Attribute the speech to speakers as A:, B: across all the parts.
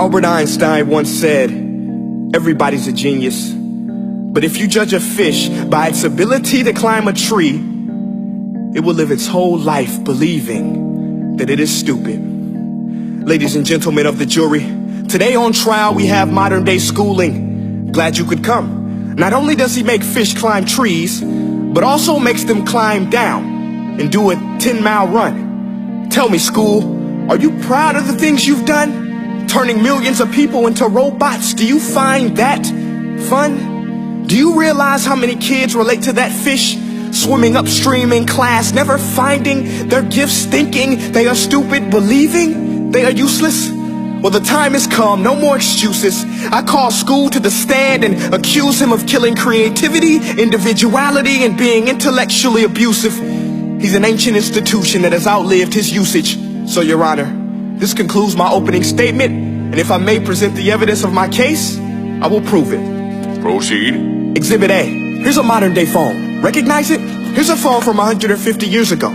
A: Albert Einstein once said, everybody's a genius. But if you judge a fish by its ability to climb a tree, it will live its whole life believing that it is stupid. Ladies and gentlemen of the jury, today on trial we have modern day schooling. Glad you could come. Not only does he make fish climb trees, but also makes them climb down and do a 10-mile run. Tell me, school, are you proud of the things you've done? Turning millions of people into robots, do you find that fun? Do you realize how many kids relate to that fish? Swimming upstream in class, never finding their gifts, thinking they are stupid, believing they are useless? Well, the time has come, no more excuses. I call school to the stand and accuse him of killing creativity, individuality, and being intellectually abusive. He's an ancient institution that has outlived his usage. So, Your Honor, this concludes my opening statement, and if I may present the evidence of my case, I will prove it.
B: Proceed.
A: Exhibit A. Here's a modern day phone. Recognize it? Here's a phone from 150 years ago.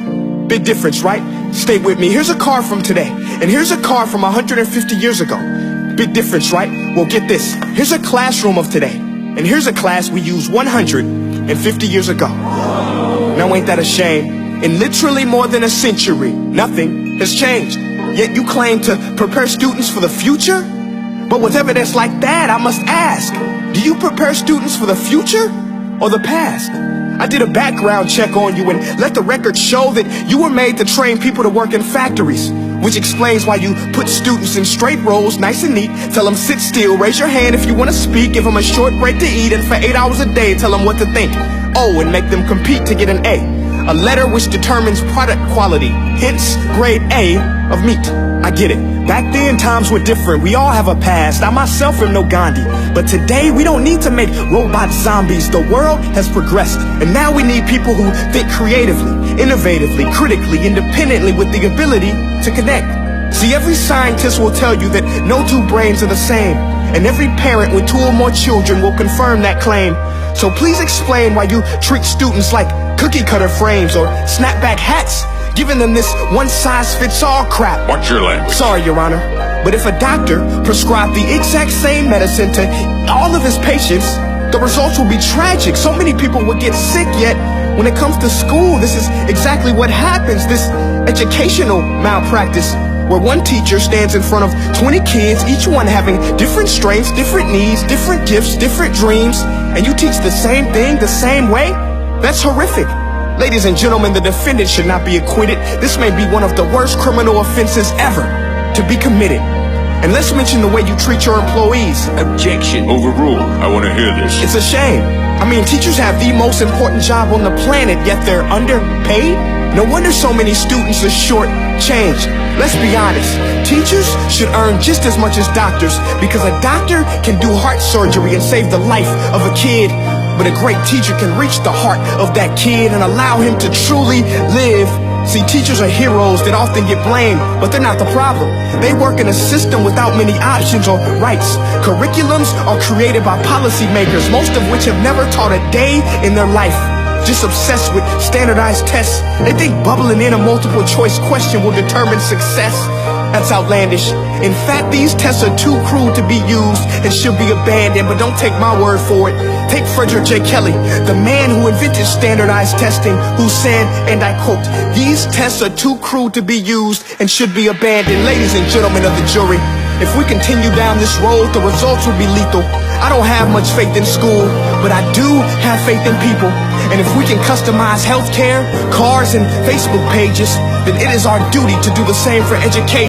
A: Big difference, right? Stay with me. Here's a car from today, and here's a car from 150 years ago. Big difference, right? Well, get this. Here's a classroom of today, and here's a class we used 150 years ago. Now ain't that a shame? In literally more than a century, nothing has changed. Yet you claim to prepare students for the future? But with evidence like that, I must ask, do you prepare students for the future or the past? I did a background check on you and let the record show that you were made to train people to work in factories, which explains why you put students in straight rows, nice and neat, tell them sit still, raise your hand if you want to speak, give them a short break to eat, and for 8 hours a day tell them what to think. Oh, and make them compete to get an A letter which determines product quality, hence grade A of meat. I get it. Back then, times were different. We all have a past. I myself am no Gandhi. But today, we don't need to make robot zombies. The world has progressed. And now we need people who think creatively, innovatively, critically, independently, with the ability to connect. See, every scientist will tell you that no two brains are the same. And every parent with 2 or more children will confirm that claim. So please explain why you treat students like cookie cutter frames or snapback hats, giving them this one-size-fits-all crap.
B: Watch your language.
A: Sorry, Your Honor, but if a doctor prescribed the exact same medicine to all of his patients, the results will be tragic. So many people will get sick, yet when it comes to school, this is exactly what happens. This educational malpractice, where one teacher stands in front of 20 kids, each one having different strengths, different needs, different gifts, different dreams, and you teach the same thing the same way? That's horrific. Ladies and gentlemen, the defendant should not be acquitted. This may be one of the worst criminal offenses ever to be committed. And let's mention the way you treat your employees.
B: Objection. Overruled. I want to hear this.
A: It's a shame. I mean, teachers have the most important job on the planet, yet they're underpaid? No wonder so many students are short-changed. Let's be honest. Teachers should earn just as much as doctors, because a doctor can do heart surgery and save the life of a kid. But a great teacher can reach the heart of that kid and allow him to truly live. See, teachers are heroes that often get blamed, but they're not the problem. They work in a system without many options or rights. Curriculums are created by policymakers, most of which have never taught a day in their life. Just obsessed with standardized tests. They think bubbling in a multiple choice question will determine success. That's outlandish. In fact, these tests are too crude to be used and should be abandoned, but don't take my word for it. Take Frederick J. Kelly, the man who invented standardized testing, who said, and I quote, "These tests are too crude to be used and should be abandoned." Ladies and gentlemen of the jury, if we continue down this road, the results will be lethal. I don't have much faith in school, but I do have faith in people. And if we can customize healthcare, cars, and Facebook pages, then it is our duty to do the same for education.